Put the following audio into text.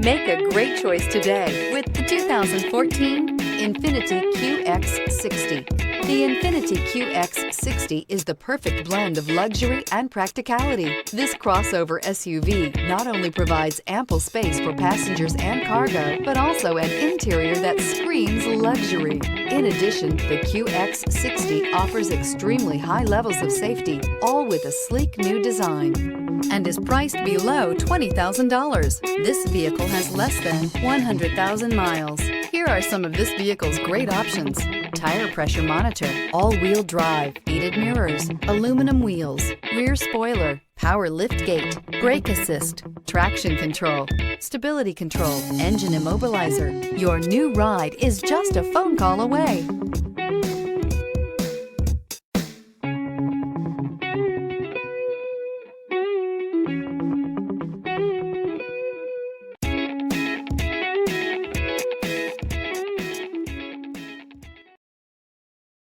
Make a great choice today with the 2014 Infiniti Qx60. The Infiniti Qx60 is the perfect blend of luxury and practicality. This crossover SUV not only provides ample space for passengers and cargo, but also an interior that screams luxury. In addition, the Qx60 offers extremely high levels of safety, all with a sleek new design, and is priced below $20,000. This vehicle has less than 100,000 miles. Here are some of this vehicle's great options: tire pressure monitor, all-wheel drive, heated mirrors, aluminum wheels, rear spoiler, power lift gate, brake assist, traction control, stability control, engine immobilizer. Your new ride is just a phone call away.